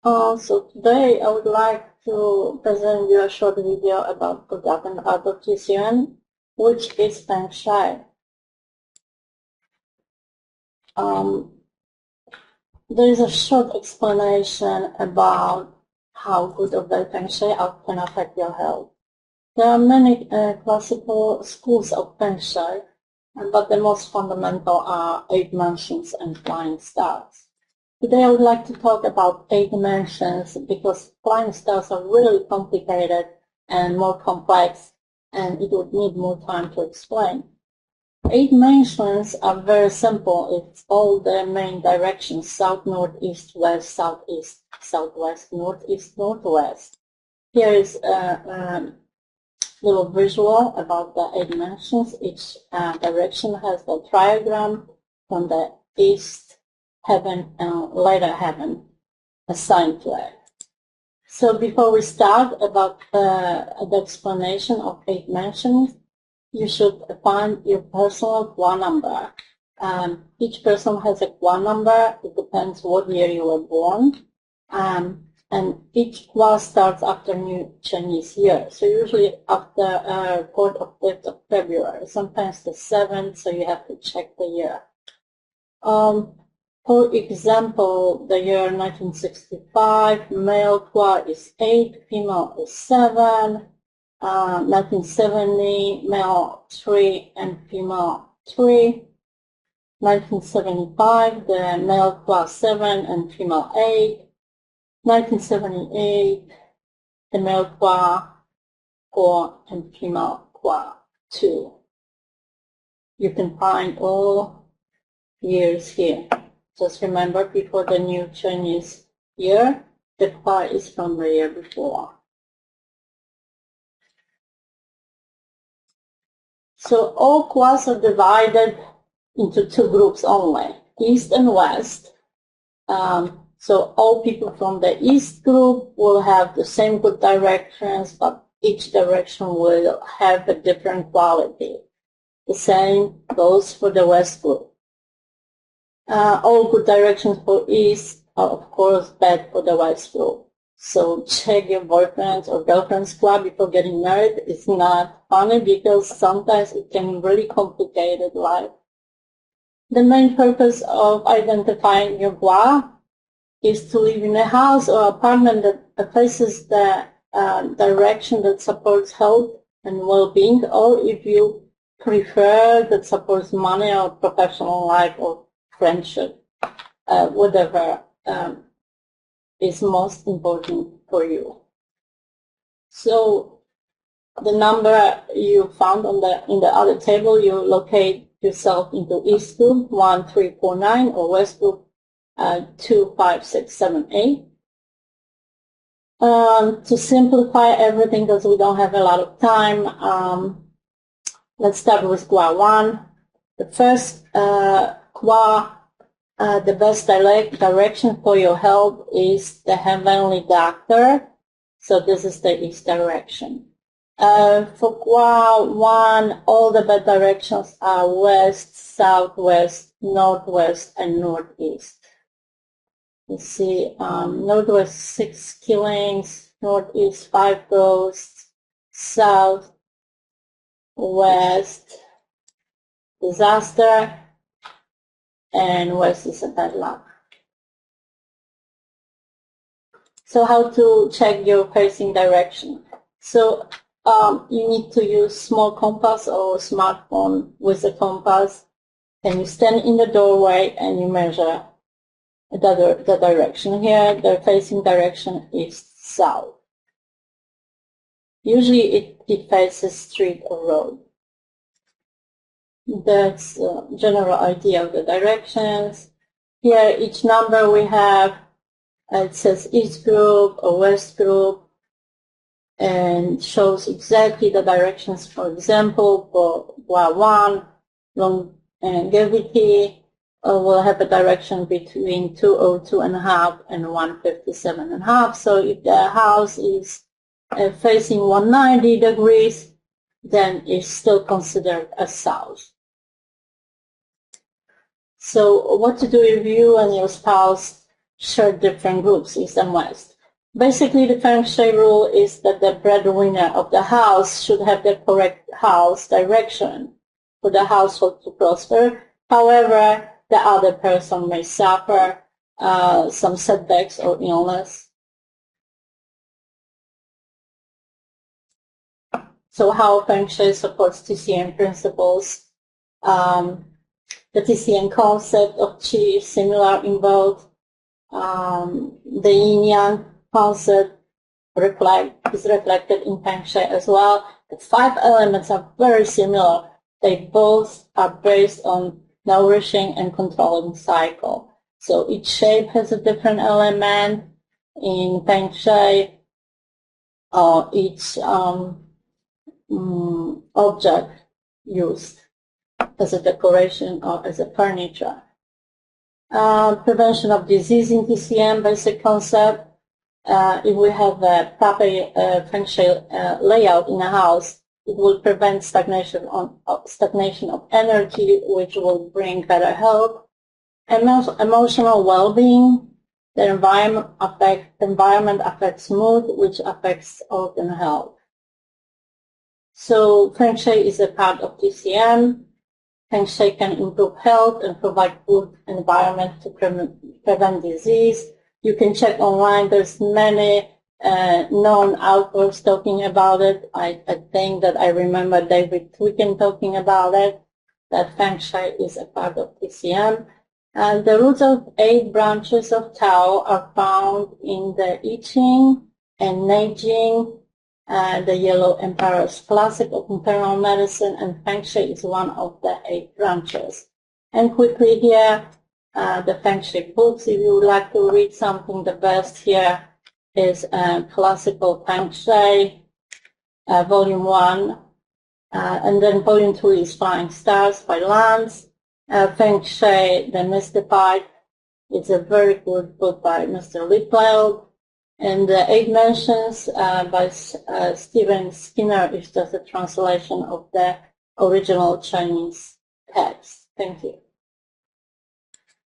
So today I would like to present you a short video about the garden art of Yuan, which is Feng Shui. There is a short explanation about how good or bad Feng Shui can affect your health. There are many classical schools of Feng Shui, but the most fundamental are 8 mansions and flying stars. Today I would like to talk about 8 dimensions because flying stars are really complicated and more complex, and it would need more time to explain. 8 dimensions are very simple. It's all the main directions: south, north, east, west, southeast, southwest, northeast, northwest. Here is a little visual about the 8 dimensions. Each direction has the triagram from the east, heaven, and later heaven assigned to it. So before we start about the explanation of 8 dimensions, you should find your personal Kwa number. Each person has a Kwa number. It depends what year you were born. And each Kwa starts after New Chinese Year. So usually after 4th or 5th of February, sometimes the 7th, so you have to check the year. For example, the year 1965, male Kwa is 8, female is 7. 1970, male 3 and female 3. 1975, the male Kwa 7 and female 8. 1978, the male Kwa 4 and female Kwa 2. You can find all years here. Just remember, before the new Chinese year, the Kwa is from the year before. So all Kwas are divided into 2 groups only, East and West. So all people from the East group will have the same good directions, but each direction will have a different quality. The same goes for the West group. All good directions for East are, of course, bad for the West group. So check your boyfriend's or girlfriend's Kwa before getting married. It's not funny because sometimes it can be really complicated life. The main purpose of identifying your Kwa is to live in a house or apartment that faces the direction that supports health and well-being, or if you prefer, that supports money or professional life or friendship, whatever is most important for you. So the number you found in the other table, you locate yourself into East group 1, 3, 4, 9, or West group 2, 5, 6, 7, 8. To simplify everything, because we don't have a lot of time, let's start with Kwa 1. The first Kwa, the best direction for your health is the Heavenly Doctor. So this is the East direction. For Kwa 1, all the bad directions are West, Southwest, Northwest, and Northeast. You see, Northwest 6 killings, Northeast 5 ghosts, South, West, disaster, and West is a bad luck. So how to check your facing direction? So you need to use small compass or smartphone with a compass, and you stand in the doorway and you measure the direction. Here, the facing direction is south. Usually it faces street or road. That's a general idea of the directions. Here, each number we have, it says East group or West group, and shows exactly the directions. For example, for Kwa 1, longevity, will have a direction between 202.5 and 157.5. So if the house is facing 190 degrees, then it's still considered a south. So what to do if you and your spouse share different groups, east and west. Basically, the Feng Shui rule is that the breadwinner of the house should have the correct house direction for the household to prosper. However, the other person may suffer some setbacks or illness. So how Feng Shui supports TCM principles. The TCM concept of Qi is similar in both. The yin-yang concept is reflected in Feng Shui as well. The 5 elements are very similar. They both are based on nourishing and controlling cycle. So each shape has a different element in Feng Shui, or each object used as a decoration or as a furniture. Prevention of disease in TCM, basic concept. If we have a proper Feng Shui layout in a house, it will prevent stagnation of energy, which will bring better health. Emotional well-being. The environment affects mood, which affects organ health. So Feng Shui is a part of TCM. Feng Shui can improve health and provide good environment to prevent disease. You can check online. There's many known authors talking about it. I think that I remember David Twicken talking about it, that Feng Shui is a part of TCM. And the roots of 8 branches of Tao are found in the I Ching and Neijing, the Yellow Emperor's Classic of Internal Medicine, and Feng Shui is one of the 8 branches. And quickly here, the Feng Shui books. If you would like to read something, the best here is Classical Feng Shui, Volume 1, and then Volume 2 is Flying Stars by Lance. Feng Shui, The Mystified. It's a very good book by Mr. Littlefield. And the 8 Mentions by Stephen Skinner is just a translation of the original Chinese text. Thank you.